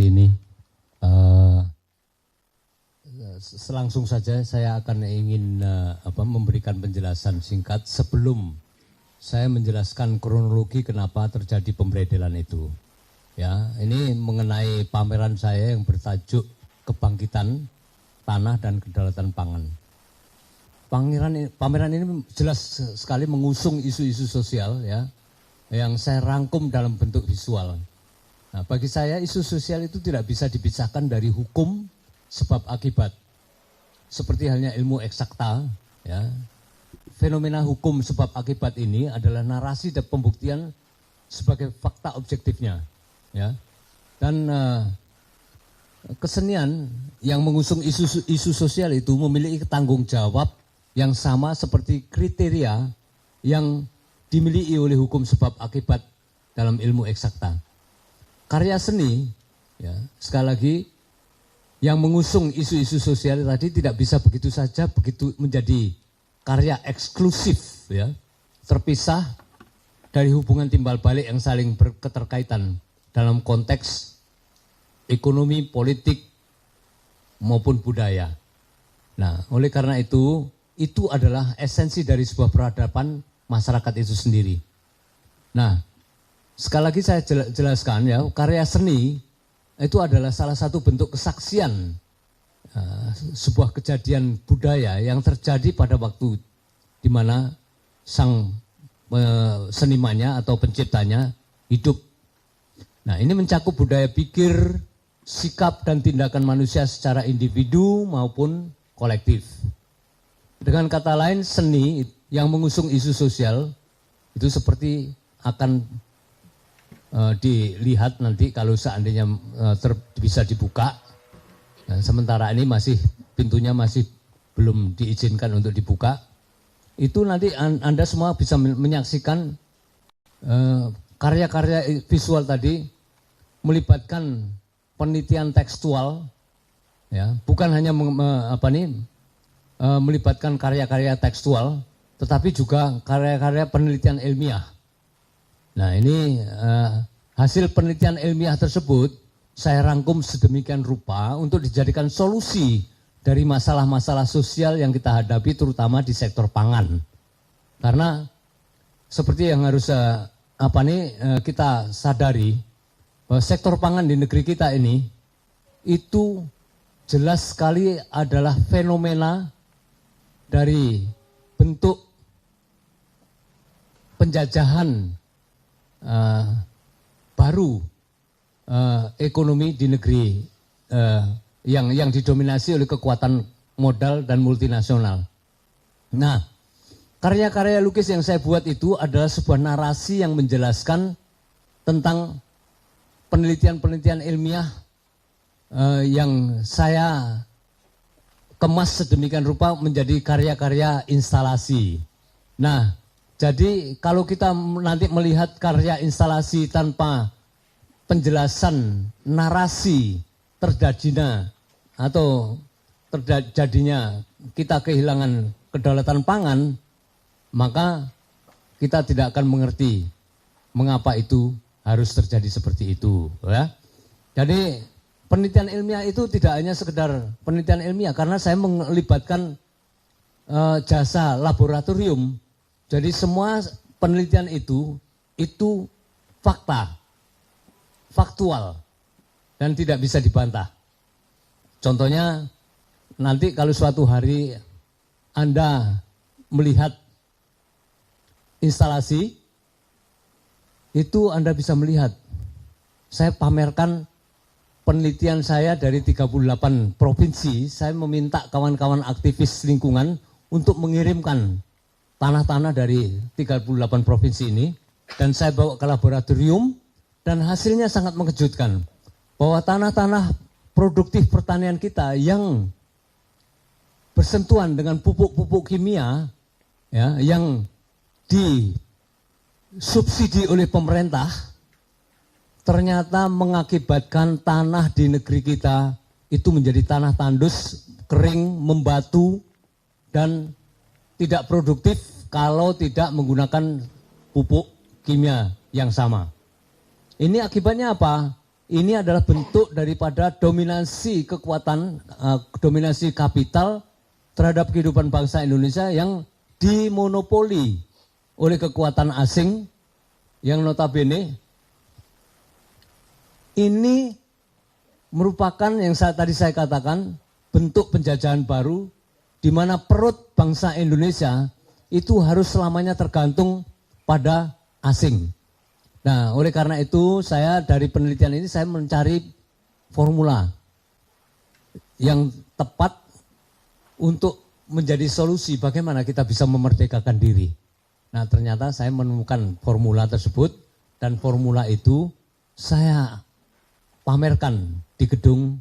hari ini. Selangsung saja saya akan ingin memberikan penjelasan singkat sebelum saya menjelaskan kronologi kenapa terjadi pemberedelan itu. Ya, ini mengenai pameran saya yang bertajuk Kebangkitan Tanah dan Kedaulatan Pangan. Pameran ini jelas sekali mengusung isu-isu sosial ya, yang saya rangkum dalam bentuk visual. Nah, bagi saya isu sosial itu tidak bisa dipisahkan dari hukum sebab akibat. Seperti halnya ilmu eksakta, ya. Fenomena hukum sebab akibat ini adalah narasi dan pembuktian sebagai fakta objektifnya, ya. Dan kesenian yang mengusung isu sosial itu memiliki tanggung jawab yang sama seperti kriteria yang dimiliki oleh hukum sebab akibat dalam ilmu eksakta. Karya seni, ya, sekali lagi, yang mengusung isu-isu sosial tadi tidak bisa begitu saja begitu menjadi karya eksklusif, ya, terpisah dari hubungan timbal balik yang saling berketerkaitan dalam konteks ekonomi, politik, maupun budaya. Nah, oleh karena itu adalah esensi dari sebuah peradaban masyarakat itu sendiri. Nah, sekali lagi saya jelaskan ya, karya seni itu adalah salah satu bentuk kesaksian sebuah kejadian budaya yang terjadi pada waktu di mana sang senimannya atau penciptanya hidup. Nah, ini mencakup budaya pikir, sikap dan tindakan manusia secara individu maupun kolektif. Dengan kata lain, seni yang mengusung isu sosial itu seperti akan dilihat nanti kalau seandainya bisa dibuka. Nah, sementara ini pintunya masih belum diizinkan untuk dibuka. Itu nanti Anda semua bisa menyaksikan karya-karya visual tadi melibatkan penelitian tekstual, ya, bukan hanya melibatkan karya-karya tekstual, tetapi juga karya-karya penelitian ilmiah. Nah, ini hasil penelitian ilmiah tersebut saya rangkum sedemikian rupa untuk dijadikan solusi dari masalah-masalah sosial yang kita hadapi terutama di sektor pangan. Karena seperti yang harus kita sadari bahwa sektor pangan di negeri kita ini itu jelas sekali adalah fenomena dari bentuk penjajahan baru ekonomi di negeri yang didominasi oleh kekuatan modal dan multinasional. Nah, karya-karya lukis yang saya buat itu adalah sebuah narasi yang menjelaskan tentang penelitian-penelitian ilmiah yang saya kemas sedemikian rupa menjadi karya-karya instalasi. Nah, jadi kalau kita nanti melihat karya instalasi tanpa penjelasan narasi terjadinya atau terjadinya kita kehilangan kedaulatan pangan, maka kita tidak akan mengerti mengapa itu harus terjadi seperti itu, ya. Jadi penelitian ilmiah itu tidak hanya sekedar penelitian ilmiah, karena saya melibatkan jasa laboratorium. Jadi semua penelitian itu faktual dan tidak bisa dibantah. Contohnya nanti kalau suatu hari Anda melihat instalasi, itu Anda bisa melihat. Saya pamerkan penelitian saya dari 38 provinsi. Saya meminta kawan-kawan aktivis lingkungan untuk mengirimkan tanah-tanah dari 38 provinsi ini, dan saya bawa ke laboratorium, dan hasilnya sangat mengejutkan bahwa tanah-tanah produktif pertanian kita yang bersentuhan dengan pupuk-pupuk kimia, ya, yang disubsidi oleh pemerintah, ternyata mengakibatkan tanah di negeri kita itu menjadi tanah tandus, kering, membatu, dan tidak produktif kalau tidak menggunakan pupuk kimia yang sama. Ini akibatnya apa? ini adalah bentuk daripada dominasi kekuatan, dominasi kapital terhadap kehidupan bangsa Indonesia yang dimonopoli oleh kekuatan asing yang notabene ini merupakan yang tadi saya katakan bentuk penjajahan baru di mana perut bangsa Indonesia itu harus selamanya tergantung pada asing. Nah, oleh karena itu saya dari penelitian ini saya mencari formula yang tepat untuk menjadi solusi bagaimana kita bisa memerdekakan diri. Nah, ternyata saya menemukan formula tersebut dan formula itu saya pamerkan di gedung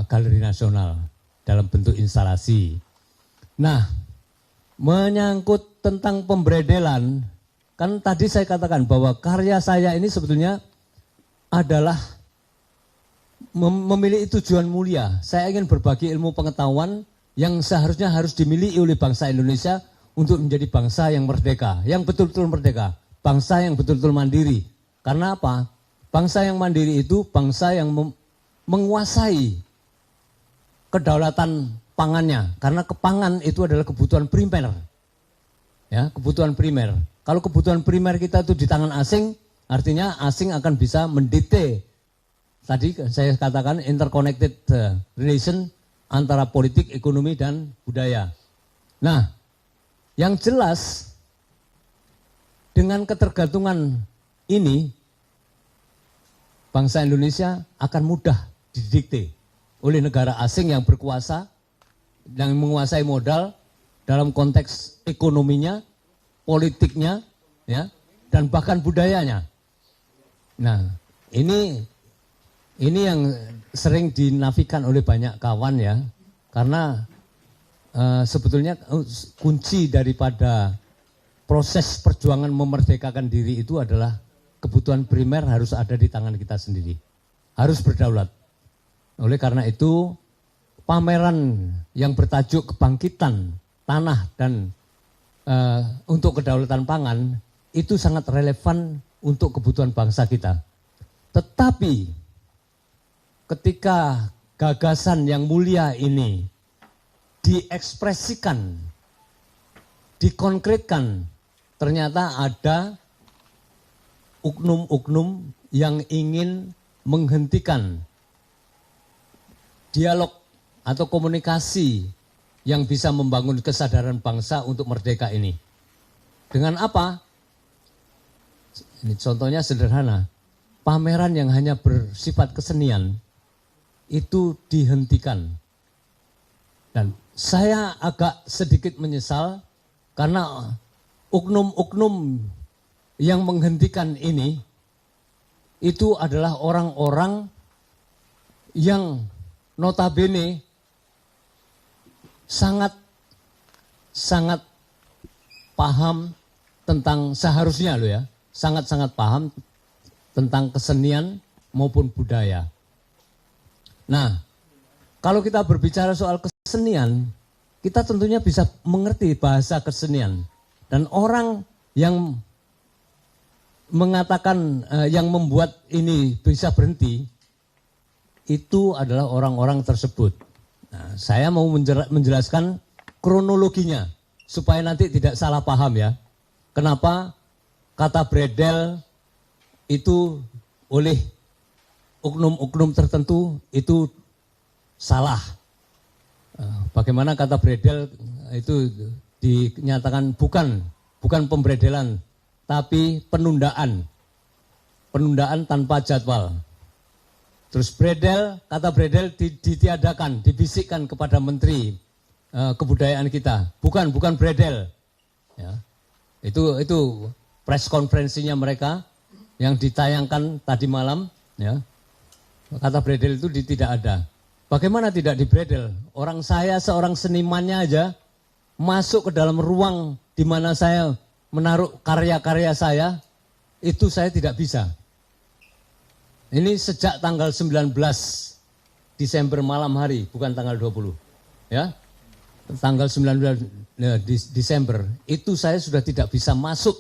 Galeri Nasional dalam bentuk instalasi. Nah, menyangkut tentang pemberedelan, kan tadi saya katakan bahwa karya saya ini sebetulnya adalah memiliki tujuan mulia. Saya ingin berbagi ilmu pengetahuan yang seharusnya harus dimiliki oleh bangsa Indonesia untuk menjadi bangsa yang merdeka, yang betul-betul merdeka, bangsa yang betul-betul mandiri. Karena apa? Bangsa yang mandiri itu bangsa yang menguasai kedaulatan pangannya, karena kepangan itu adalah kebutuhan primer. Ya, kebutuhan primer. Kalau kebutuhan primer kita itu di tangan asing, artinya asing akan bisa mendikte. Tadi saya katakan interconnected relation antara politik, ekonomi, dan budaya. Nah, yang jelas dengan ketergantungan ini, bangsa Indonesia akan mudah didikte oleh negara asing yang berkuasa, yang menguasai modal dalam konteks ekonominya, politiknya, ya, dan bahkan budayanya. Nah, ini yang sering dinafikan oleh banyak kawan ya, karena sebetulnya kunci daripada proses perjuangan memerdekakan diri itu adalah kebutuhan primer harus ada di tangan kita sendiri, harus berdaulat. Oleh karena itu, pameran yang bertajuk kebangkitan tanah dan untuk kedaulatan pangan itu sangat relevan untuk kebutuhan bangsa kita. Tetapi ketika gagasan yang mulia ini diekspresikan, dikonkretkan, ternyata ada oknum-oknum yang ingin menghentikan dialog atau komunikasi yang bisa membangun kesadaran bangsa untuk merdeka ini. Dengan apa? Ini contohnya sederhana. Pameran yang hanya bersifat kesenian itu dihentikan. Dan saya agak sedikit menyesal karena oknum-oknum yang menghentikan ini itu adalah orang-orang yang notabene sangat paham tentang seharusnya loh ya, sangat paham tentang kesenian maupun budaya. Nah, kalau kita berbicara soal kesenian, kita tentunya bisa mengerti bahasa kesenian. Dan orang yang mengatakan, yang membuat ini bisa berhenti, itu adalah orang-orang tersebut. Nah, saya mau menjelaskan kronologinya, supaya nanti tidak salah paham ya. Kenapa kata bredel itu oleh oknum-oknum tertentu itu salah. Bagaimana kata bredel itu dinyatakan bukan pembredelan, tapi penundaan tanpa jadwal. Terus kata bredel ditiadakan, dibisikkan kepada Menteri Kebudayaan kita, bukan bredel. Ya. Itu press konferensinya mereka yang ditayangkan tadi malam. Ya. Kata bredel itu tidak ada. Bagaimana tidak dibredel? Orang saya seorang senimannya aja masuk ke dalam ruang di mana saya menaruh karya-karya saya, itu saya tidak bisa. Ini sejak tanggal 19 Desember malam hari, bukan tanggal 20. Ya. Tanggal 19 Desember, itu saya sudah tidak bisa masuk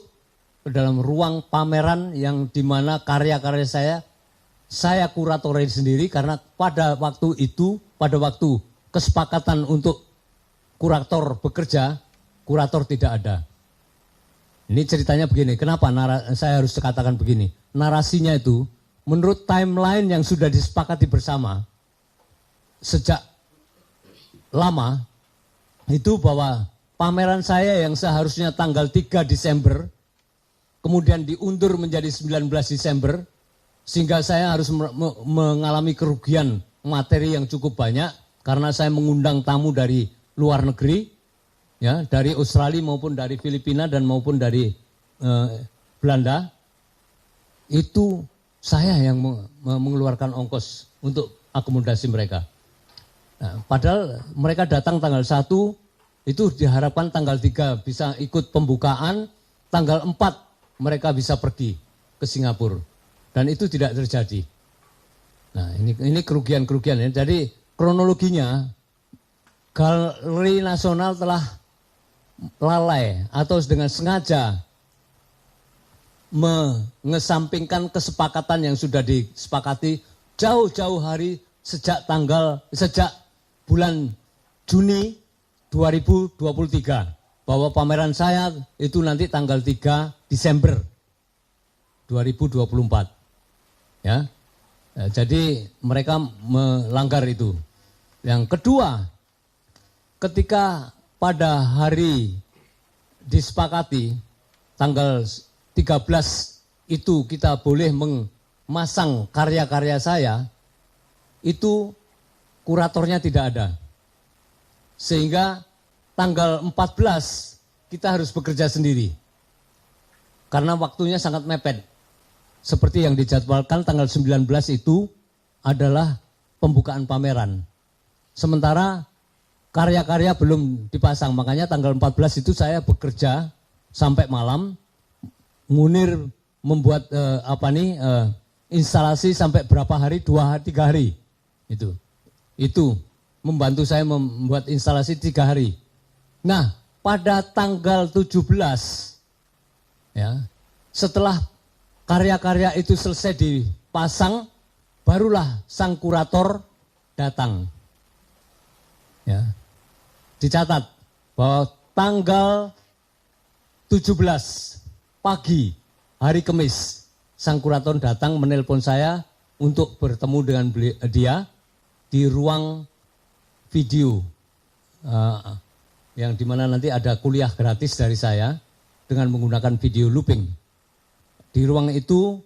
ke dalam ruang pameran yang di mana karya-karya saya kuratori sendiri karena pada waktu itu, pada waktu kesepakatan untuk kurator bekerja, kurator tidak ada. Ini ceritanya begini, kenapa saya harus katakan begini? Narasinya itu menurut timeline yang sudah disepakati bersama sejak lama itu bahwa pameran saya yang seharusnya tanggal 3 Desember kemudian diundur menjadi 19 Desember sehingga saya harus mengalami kerugian materi yang cukup banyak karena saya mengundang tamu dari luar negeri, ya, dari Australia maupun dari Filipina dan maupun dari Belanda. Itu saya yang mengeluarkan ongkos untuk akomodasi mereka. Nah, padahal mereka datang tanggal 1, itu diharapkan tanggal 3 bisa ikut pembukaan, tanggal 4 mereka bisa pergi ke Singapura. Dan itu tidak terjadi. Nah, ini kerugian-kerugian ya. Jadi kronologinya Galeri Nasional telah lalai atau dengan sengaja mengesampingkan kesepakatan yang sudah disepakati jauh-jauh hari sejak bulan Juni 2023 bahwa pameran saya itu nanti tanggal 3 Desember 2024. Ya. Jadi mereka melanggar itu. Yang kedua, ketika pada hari disepakati tanggal 13 itu kita boleh memasang karya-karya saya, itu kuratornya tidak ada. Sehingga tanggal 14 kita harus bekerja sendiri. Karena waktunya sangat mepet. Seperti yang dijadwalkan tanggal 19 itu adalah pembukaan pameran. Sementara karya-karya belum dipasang, makanya tanggal 14 itu saya bekerja sampai malam. Munir membuat instalasi sampai berapa hari, 2-3 hari. Itu membantu saya membuat instalasi 3 hari. Nah, pada tanggal 17, ya, setelah karya-karya itu selesai dipasang, barulah sang kurator datang. Ya. Dicatat bahwa tanggal 17 pagi, hari Kamis, sang kurator datang menelpon saya untuk bertemu dengan dia di ruang video yang dimana nanti ada kuliah gratis dari saya dengan menggunakan video looping. Di ruang itu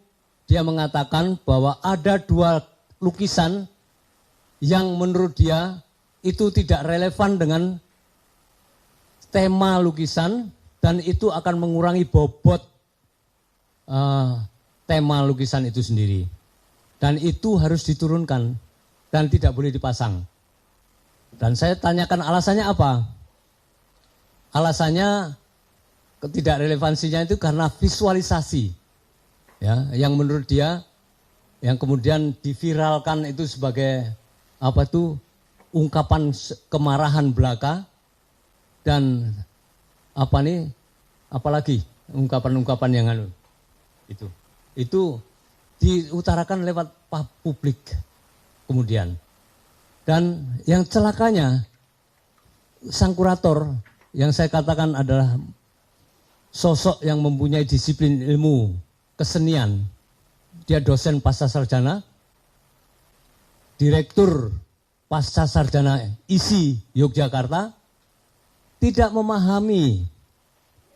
dia mengatakan bahwa ada 2 lukisan yang menurut dia itu tidak relevan dengan tema lukisan dan itu akan mengurangi bobot tema lukisan itu sendiri. Dan itu harus diturunkan dan tidak boleh dipasang. Dan saya tanyakan alasannya apa? Alasannya ketidakrelevansinya itu karena visualisasi. Ya, yang menurut dia yang kemudian diviralkan itu sebagai ungkapan kemarahan belaka dan apalagi ungkapan-ungkapan yang itu diutarakan lewat publik kemudian. Dan yang celakanya sang kurator yang saya katakan adalah sosok yang mempunyai disiplin ilmu kesenian. Dia dosen pascasarjana, direktur pascasarjana ISI Yogyakarta, tidak memahami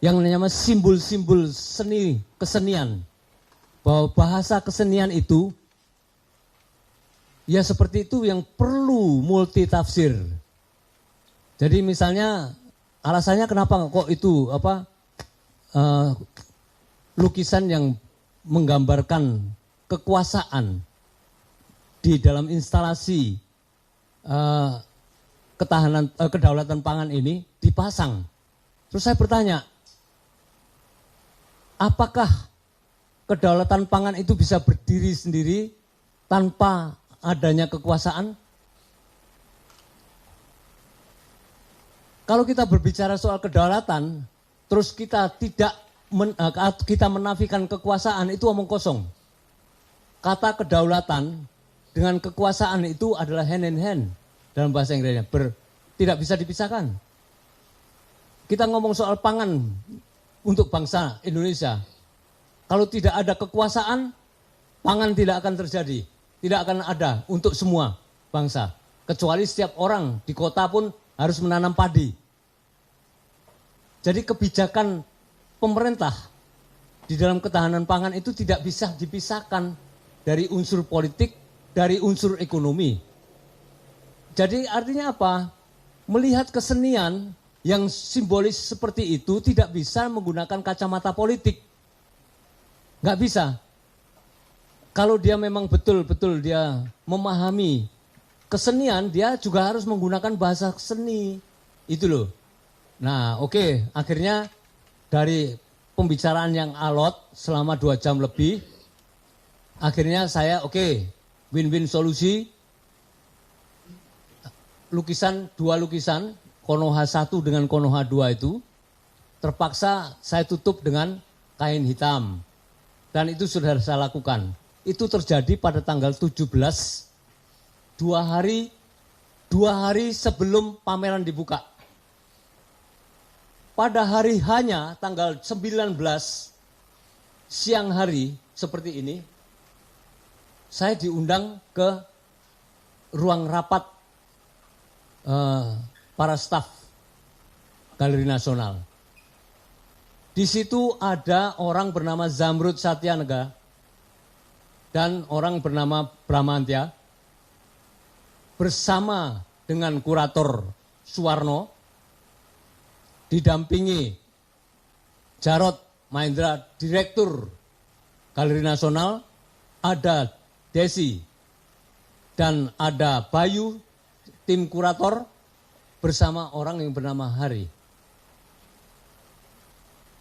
yang namanya simbol-simbol seni kesenian. Bahwa bahasa kesenian itu ya seperti itu yang perlu multi tafsir. Jadi misalnya alasannya kenapa kok itu lukisan yang menggambarkan kekuasaan di dalam instalasi kedaulatan pangan ini dipasang. Terus saya bertanya, apakah kedaulatan pangan itu bisa berdiri sendiri tanpa adanya kekuasaan? Kalau kita berbicara soal kedaulatan, terus kita menafikan kekuasaan, itu omong kosong. kata kedaulatan dengan kekuasaan itu adalah hand in hand dalam bahasa Inggrisnya, tidak bisa dipisahkan. Kita ngomong soal pangan untuk bangsa Indonesia. Kalau tidak ada kekuasaan, pangan tidak akan terjadi. Tidak akan ada untuk semua bangsa. Kecuali setiap orang di kota pun harus menanam padi. Jadi kebijakan pemerintah di dalam ketahanan pangan itu tidak bisa dipisahkan dari unsur politik, dari unsur ekonomi. Jadi artinya apa? Melihat kesenian yang simbolis seperti itu tidak bisa menggunakan kacamata politik. Nggak bisa. Kalau dia memang betul-betul dia memahami kesenian, dia juga harus menggunakan bahasa seni. Itu loh. Nah oke, akhirnya dari pembicaraan yang alot selama 2 jam lebih, akhirnya saya win-win solusi. Dua lukisan, Konoha 1 dengan Konoha 2 itu, terpaksa saya tutup dengan kain hitam. Dan itu sudah saya lakukan. Itu terjadi pada tanggal 17, 2 hari sebelum pameran dibuka. Pada hari hanya tanggal 19 siang hari seperti ini, saya diundang ke ruang rapat para staf Galeri Nasional. Di situ ada orang bernama Zamrud Satyanega dan orang bernama Bramantya bersama dengan kurator Suwarno, didampingi Jarod Mahendra, Direktur Galeri Nasional, ada Desi, dan ada Bayu, tim kurator, bersama orang yang bernama Hari.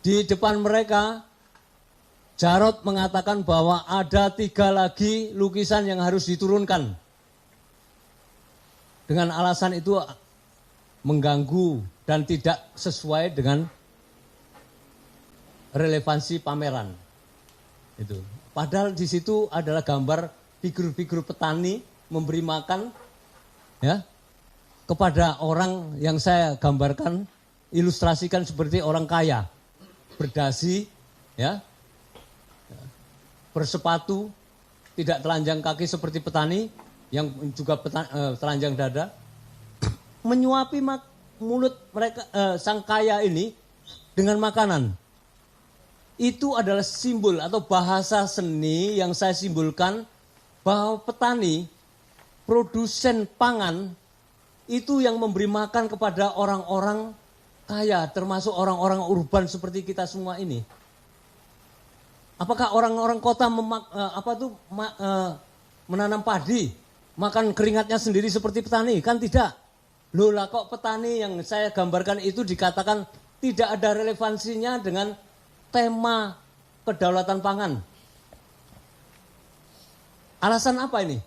Di depan mereka, Jarod mengatakan bahwa ada 3 lagi lukisan yang harus diturunkan. Dengan alasan itu mengganggu dan tidak sesuai dengan relevansi pameran. Itu. Padahal di situ adalah gambar figur-figur petani memberi makan ya kepada orang yang saya gambarkan, ilustrasikan seperti orang kaya, berdasi, ya, bersepatu, tidak telanjang kaki seperti petani, yang juga telanjang dada, menyuapi mulut mereka sang kaya ini dengan makanan. Itu adalah simbol atau bahasa seni yang saya simbolkan bahwa petani, produsen pangan, itu yang memberi makan kepada orang-orang kaya, termasuk orang-orang urban seperti kita semua ini. Apakah orang-orang kota menanam padi, makan keringatnya sendiri seperti petani? Kan tidak. Loh lah, kok petani yang saya gambarkan itu dikatakan tidak ada relevansinya dengan tema kedaulatan pangan. Alasan apa ini?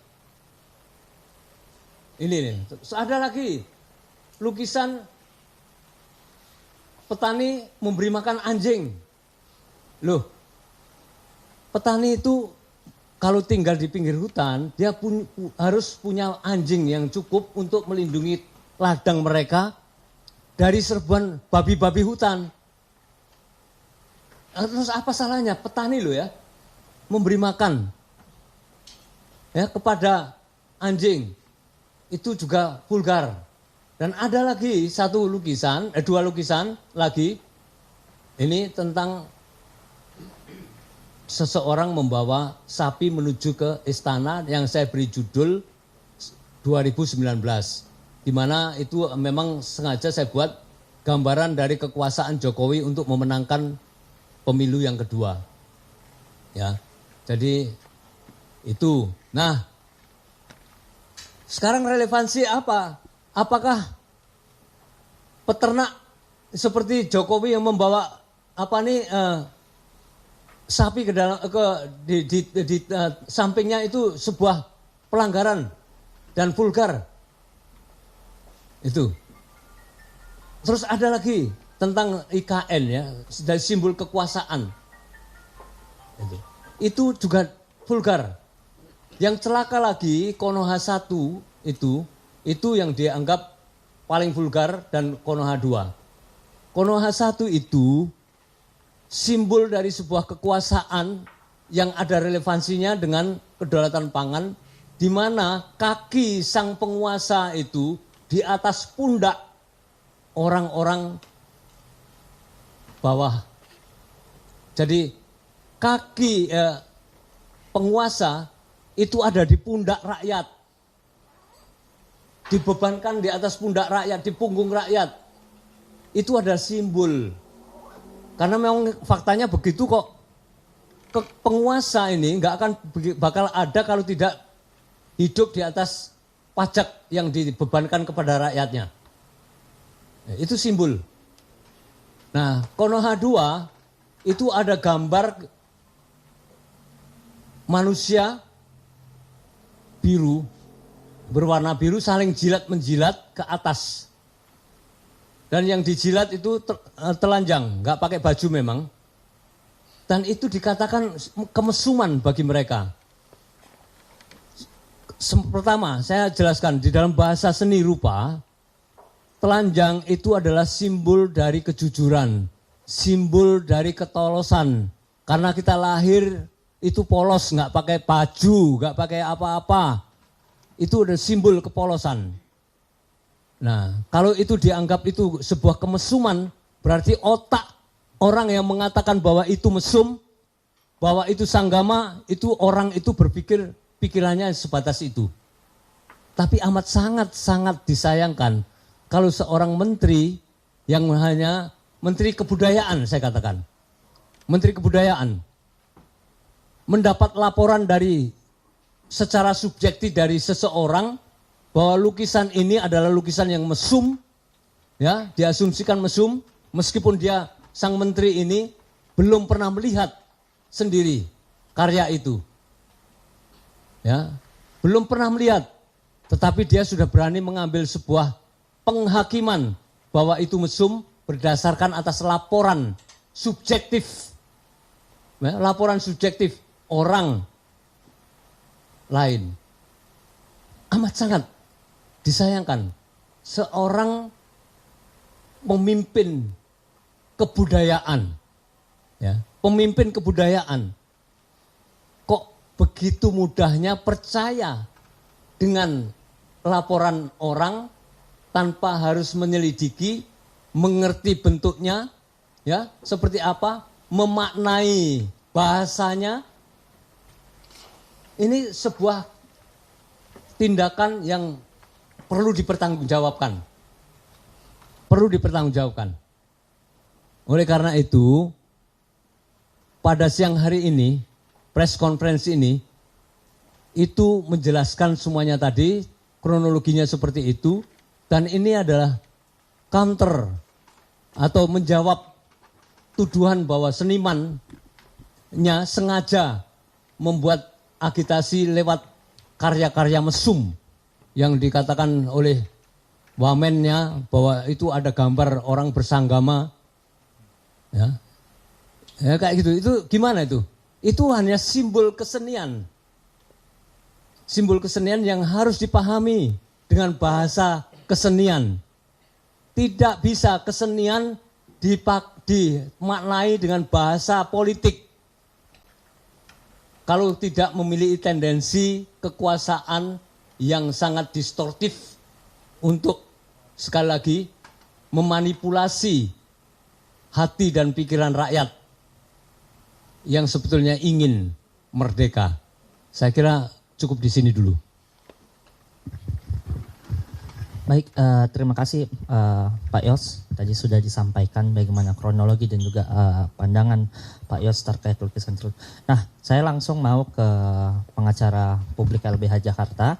Ini. Ada lagi lukisan petani memberi makan anjing. Loh, petani itu kalau tinggal di pinggir hutan, dia harus punya anjing yang cukup untuk melindungi ladang mereka dari serbuan babi-babi hutan. Terus apa salahnya petani loh ya, memberi makan ya kepada anjing. Itu juga vulgar. Dan ada lagi dua lukisan lagi. Ini tentang seseorang membawa sapi menuju ke istana yang saya beri judul 2019. Di mana itu memang sengaja saya buat gambaran dari kekuasaan Jokowi untuk memenangkan pemilu yang kedua. Ya. Jadi itu. Nah, sekarang relevansi apa? Apakah peternak seperti Jokowi yang membawa sapi ke dalam di sampingnya itu sebuah pelanggaran dan vulgar? Itu. Terus ada lagi tentang IKN ya, simbol kekuasaan. Itu juga vulgar. Yang celaka lagi Konoha 1 itu yang dianggap paling vulgar dan Konoha 2. Konoha 1 itu simbol dari sebuah kekuasaan yang ada relevansinya dengan kedaulatan pangan, di mana kaki sang penguasa itu di atas pundak orang-orang bawah. Jadi kaki penguasa itu ada di pundak rakyat, dibebankan di atas pundak rakyat, di punggung rakyat. Itu ada simbol. Karena memang faktanya begitu kok. Penguasa ini nggak akan bakal ada kalau tidak hidup di atas pajak yang dibebankan kepada rakyatnya. Itu simbol. Nah, Konoha 2 itu ada gambar manusia biru, berwarna biru saling jilat-menjilat ke atas. Dan yang dijilat itu telanjang, nggak pakai baju memang. Dan itu dikatakan kemesuman bagi mereka. Pertama, saya jelaskan di dalam bahasa seni rupa, telanjang itu adalah simbol dari kejujuran, simbol dari ketolosan. Karena kita lahir itu polos, nggak pakai baju, nggak pakai apa-apa. Itu ada simbol kepolosan. Nah, kalau itu dianggap itu sebuah kemesuman, berarti otak orang yang mengatakan bahwa itu mesum, bahwa itu sanggama, itu orang itu berpikir pikirannya sebatas itu. Tapi amat sangat disayangkan kalau seorang menteri yang hanya menteri kebudayaan, saya katakan, menteri kebudayaan, mendapat laporan dari secara subjektif dari seseorang bahwa lukisan ini adalah lukisan yang mesum, ya, diasumsikan mesum, meskipun dia sang menteri ini belum pernah melihat sendiri karya itu. Ya, belum pernah melihat, tetapi dia sudah berani mengambil sebuah penghakiman bahwa itu mesum berdasarkan atas laporan subjektif. Ya, laporan subjektif orang lain. Amat sangat disayangkan seorang pemimpin kebudayaan, ya, pemimpin kebudayaan kok begitu mudahnya percaya dengan laporan orang tanpa harus menyelidiki, mengerti bentuknya, ya, seperti apa, memaknai bahasanya. Ini sebuah tindakan yang perlu dipertanggungjawabkan. Perlu dipertanggungjawabkan. Oleh karena itu, pada siang hari ini, press conference ini, itu menjelaskan semuanya tadi, kronologinya seperti itu, dan ini adalah counter atau menjawab tuduhan bahwa senimannya sengaja membuat agitasi lewat karya-karya mesum yang dikatakan oleh wamennya bahwa itu ada gambar orang bersanggama, ya, ya kayak gitu. Itu gimana itu? Itu hanya simbol kesenian, simbol kesenian yang harus dipahami dengan bahasa kesenian. Tidak bisa kesenian dimaknai dengan bahasa politik kalau tidak memiliki tendensi kekuasaan yang sangat distortif untuk sekali lagi memanipulasi hati dan pikiran rakyat yang sebetulnya ingin merdeka. Saya kira cukup di sini dulu. Baik, terima kasih Pak Yos. Tadi sudah disampaikan bagaimana kronologi dan juga pandangan Pak Yos terkait lukisan tersebut. Nah, saya langsung mau ke pengacara publik LBH Jakarta,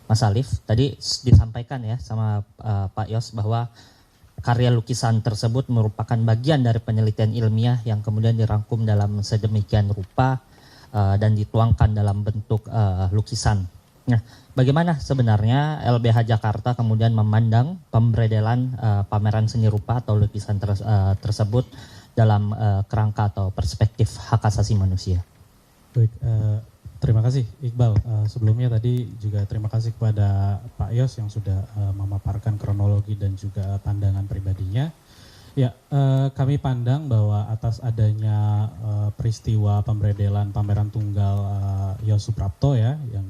Mas Alif. Tadi disampaikan ya sama Pak Yos bahwa karya lukisan tersebut merupakan bagian dari penelitian ilmiah yang kemudian dirangkum dalam sedemikian rupa dan dituangkan dalam bentuk lukisan. Nah, bagaimana sebenarnya LBH Jakarta kemudian memandang pemberedelan pameran seni rupa atau lukisan tersebut dalam kerangka atau perspektif hak asasi manusia? Baik, Terima kasih Iqbal. Sebelumnya tadi juga terima kasih kepada Pak Yos yang sudah memaparkan kronologi dan juga pandangan pribadinya. Ya, kami pandang bahwa atas adanya peristiwa pemberedelan pameran tunggal Yos Suprapto ya, yang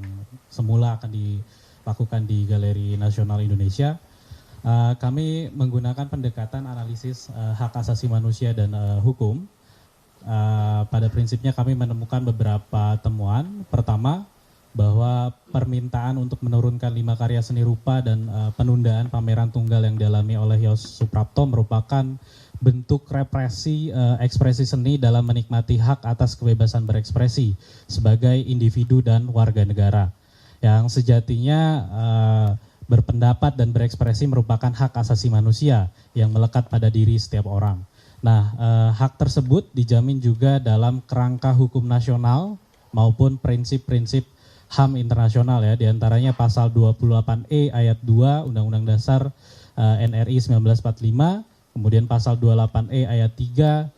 semula akan dilakukan di Galeri Nasional Indonesia, kami menggunakan pendekatan analisis hak asasi manusia dan hukum. Pada prinsipnya kami menemukan beberapa temuan. Pertama, bahwa permintaan untuk menurunkan 5 karya seni rupa dan penundaan pameran tunggal yang dialami oleh Yos Suprapto merupakan bentuk represi ekspresi seni dalam menikmati hak atas kebebasan berekspresi sebagai individu dan warga negara. Yang sejatinya berpendapat dan berekspresi merupakan hak asasi manusia yang melekat pada diri setiap orang. Nah, hak tersebut dijamin juga dalam kerangka hukum nasional maupun prinsip-prinsip HAM internasional ya, diantaranya pasal 28E ayat 2 Undang-Undang Dasar NRI 1945, kemudian pasal 28E ayat 3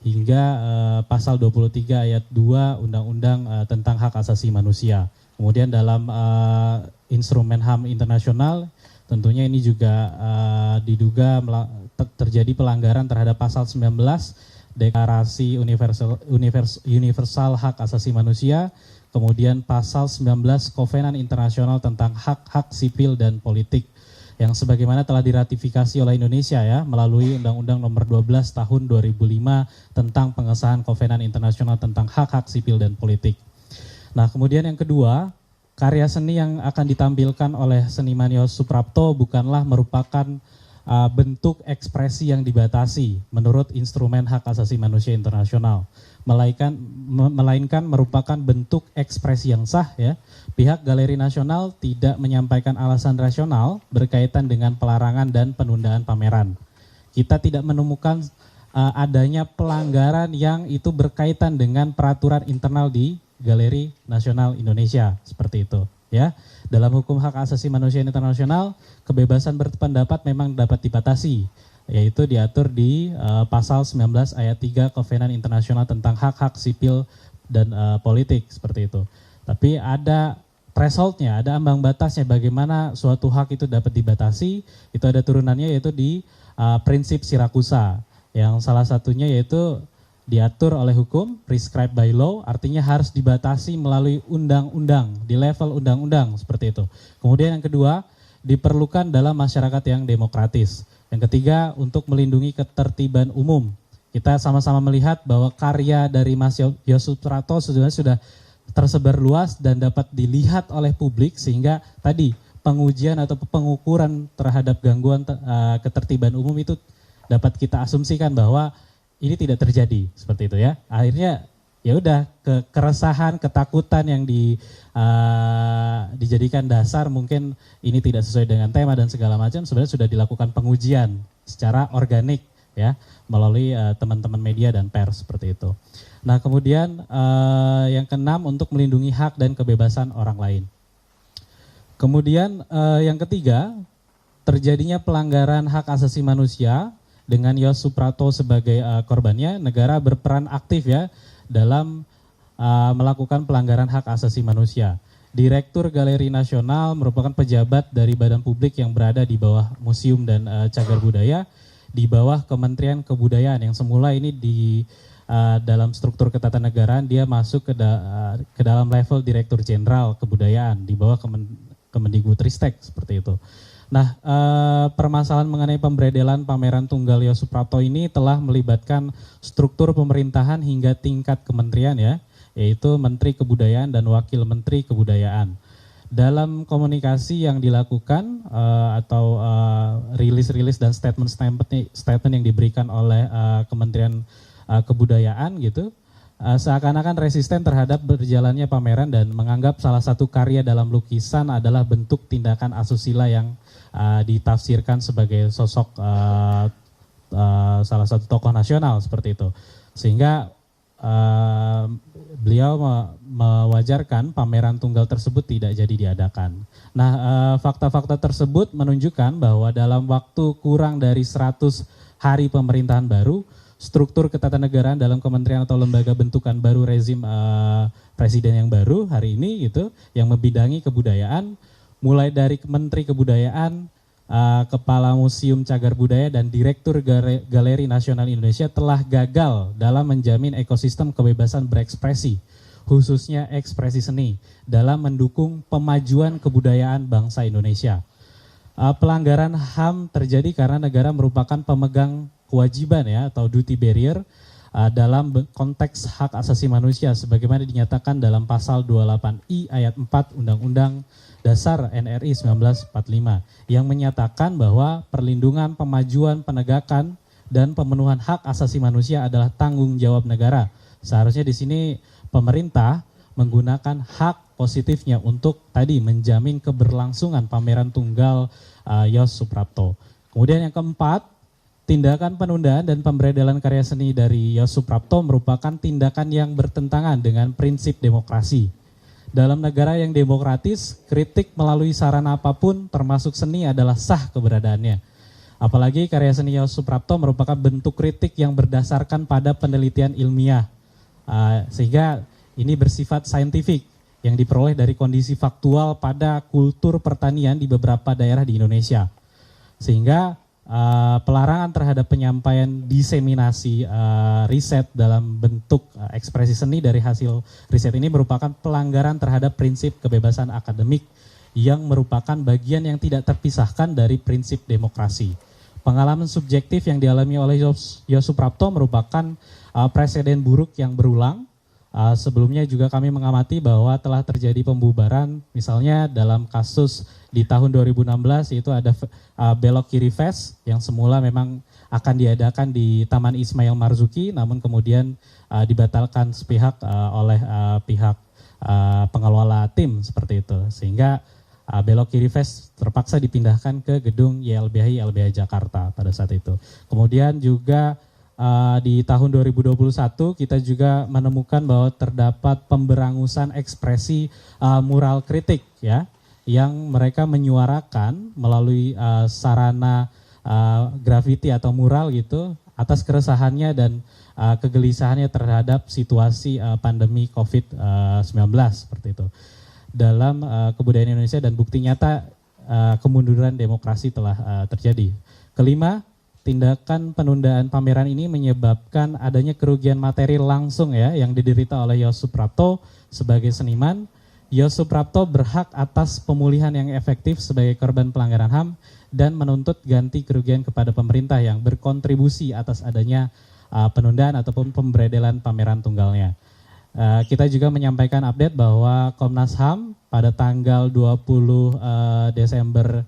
hingga pasal 23 ayat 2 Undang-Undang tentang Hak Asasi Manusia. Kemudian dalam instrumen HAM internasional tentunya ini juga diduga terjadi pelanggaran terhadap pasal 19 Deklarasi Universal Hak Asasi Manusia, kemudian pasal 19 Kovenan Internasional tentang Hak-Hak Sipil dan Politik yang sebagaimana telah diratifikasi oleh Indonesia ya melalui Undang-Undang Nomor 12 Tahun 2005 tentang pengesahan Kovenan Internasional tentang Hak-Hak Sipil dan Politik. Nah, kemudian yang kedua, karya seni yang akan ditampilkan oleh seniman Yos Suprapto bukanlah merupakan bentuk ekspresi yang dibatasi menurut instrumen hak asasi manusia internasional, melainkan merupakan bentuk ekspresi yang sah ya. Pihak Galeri Nasional tidak menyampaikan alasan rasional berkaitan dengan pelarangan dan penundaan pameran. Kita tidak menemukan adanya pelanggaran yang itu berkaitan dengan peraturan internal di Galeri Nasional Indonesia seperti itu ya. Dalam hukum hak asasi manusia internasional, kebebasan berpendapat memang dapat dibatasi, yaitu diatur di pasal 19 ayat 3 Kovenan Internasional tentang hak-hak sipil dan politik seperti itu. Tapi ada thresholdnya, ada ambang batasnya bagaimana suatu hak itu dapat dibatasi. Itu ada turunannya yaitu di prinsip Sirakusa, yang salah satunya yaitu diatur oleh hukum, prescribed by law, artinya harus dibatasi melalui undang-undang, di level undang-undang seperti itu. Kemudian yang kedua, diperlukan dalam masyarakat yang demokratis. Yang ketiga, untuk melindungi ketertiban umum. Kita sama-sama melihat bahwa karya dari Mas Yos Suprapto sudah tersebar luas dan dapat dilihat oleh publik, sehingga tadi pengujian atau pengukuran terhadap gangguan ketertiban umum itu dapat kita asumsikan bahwa ini tidak terjadi seperti itu ya. Akhirnya ya udah keresahan, ketakutan yang dijadikan dasar mungkin ini tidak sesuai dengan tema dan segala macam sebenarnya sudah dilakukan pengujian secara organik ya melalui teman-teman media dan pers seperti itu. Nah, kemudian yang keenam, untuk melindungi hak dan kebebasan orang lain. Kemudian yang ketiga, terjadinya pelanggaran hak asasi manusia. Dengan Yos Suprapto sebagai korbannya, negara berperan aktif ya dalam melakukan pelanggaran hak asasi manusia. Direktur Galeri Nasional merupakan pejabat dari badan publik yang berada di bawah museum dan cagar budaya, di bawah Kementerian Kebudayaan yang semula ini di dalam struktur ketatanegaraan dia masuk ke dalam level Direktur Jenderal Kebudayaan di bawah Kemendikbudristek seperti itu. Nah, permasalahan mengenai pemberedelan pameran tunggal Yos Suprapto ini telah melibatkan struktur pemerintahan hingga tingkat kementerian ya, yaitu Menteri Kebudayaan dan Wakil Menteri Kebudayaan. Dalam komunikasi yang dilakukan atau rilis-rilis dan statement yang diberikan oleh Kementerian Kebudayaan gitu, seakan-akan resisten terhadap berjalannya pameran dan menganggap salah satu karya dalam lukisan adalah bentuk tindakan asusila yang ditafsirkan sebagai sosok salah satu tokoh nasional seperti itu. Sehingga beliau mewajarkan pameran tunggal tersebut tidak jadi diadakan. Nah, fakta-fakta tersebut menunjukkan bahwa dalam waktu kurang dari 100 hari pemerintahan baru, struktur ketatanegaraan dalam kementerian atau lembaga bentukan baru rezim presiden yang baru hari ini gitu, yang membidangi kebudayaan, mulai dari Menteri Kebudayaan, Kepala Museum Cagar Budaya dan Direktur Galeri Nasional Indonesia telah gagal dalam menjamin ekosistem kebebasan berekspresi, khususnya ekspresi seni, dalam mendukung pemajuan kebudayaan bangsa Indonesia. Pelanggaran HAM terjadi karena negara merupakan pemegang kewajiban ya atau duty barrier dalam konteks hak asasi manusia sebagaimana dinyatakan dalam pasal 28I ayat 4 Undang-Undang Dasar NRI 1945 yang menyatakan bahwa perlindungan, pemajuan, penegakan dan pemenuhan hak asasi manusia adalah tanggung jawab negara. Seharusnya di sini pemerintah menggunakan hak positifnya untuk tadi menjamin keberlangsungan pameran tunggal Yos Suprapto. Kemudian yang keempat, tindakan penundaan dan pemberedelan karya seni dari Yos Suprapto merupakan tindakan yang bertentangan dengan prinsip demokrasi. Dalam negara yang demokratis, kritik melalui sarana apapun termasuk seni adalah sah keberadaannya. Apalagi karya seni Yos Suprapto merupakan bentuk kritik yang berdasarkan pada penelitian ilmiah. Sehingga ini bersifat saintifik yang diperoleh dari kondisi faktual pada kultur pertanian di beberapa daerah di Indonesia. Sehingga pelarangan terhadap penyampaian diseminasi riset dalam bentuk ekspresi seni dari hasil riset ini merupakan pelanggaran terhadap prinsip kebebasan akademik yang merupakan bagian yang tidak terpisahkan dari prinsip demokrasi. Pengalaman subjektif yang dialami oleh Yos Suprapto merupakan preseden buruk yang berulang. Sebelumnya juga kami mengamati bahwa telah terjadi pembubaran, misalnya dalam kasus di tahun 2016 yaitu ada Belok Kiri Fest yang semula memang akan diadakan di Taman Ismail Marzuki, namun kemudian dibatalkan sepihak oleh pihak pengelola tim seperti itu, sehingga Belok Kiri Fest terpaksa dipindahkan ke gedung YLBHI Jakarta pada saat itu. Kemudian juga di tahun 2021 kita juga menemukan bahwa terdapat pemberangusan ekspresi mural kritik ya, yang mereka menyuarakan melalui sarana grafiti atau mural gitu atas keresahannya dan kegelisahannya terhadap situasi pandemi COVID-19 seperti itu dalam kebudayaan Indonesia, dan bukti nyata kemunduran demokrasi telah terjadi. Kelima, tindakan penundaan pameran ini menyebabkan adanya kerugian materi langsung ya yang diderita oleh Yos Suprapto sebagai seniman. Yos Suprapto berhak atas pemulihan yang efektif sebagai korban pelanggaran HAM dan menuntut ganti kerugian kepada pemerintah yang berkontribusi atas adanya penundaan ataupun pemberedelan pameran tunggalnya. Kita juga menyampaikan update bahwa Komnas HAM pada tanggal 20 Desember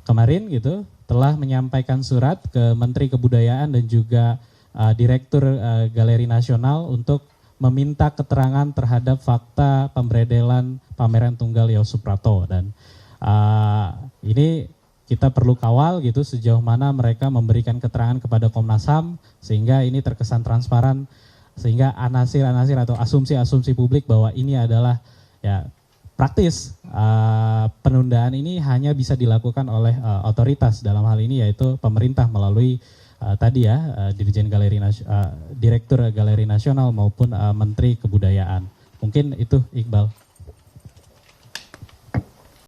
kemarin gitu telah menyampaikan surat ke Menteri Kebudayaan dan juga Direktur Galeri Nasional untuk meminta keterangan terhadap fakta pemberedelan pameran tunggal Yos Suprapto, dan ini kita perlu kawal gitu sejauh mana mereka memberikan keterangan kepada Komnas HAM sehingga ini terkesan transparan, sehingga anasir-anasir atau asumsi-asumsi publik bahwa ini adalah ya praktis penundaan ini hanya bisa dilakukan oleh otoritas, dalam hal ini yaitu pemerintah melalui tadi ya Direktur Galeri Nasional maupun Menteri Kebudayaan. Mungkin itu Iqbal.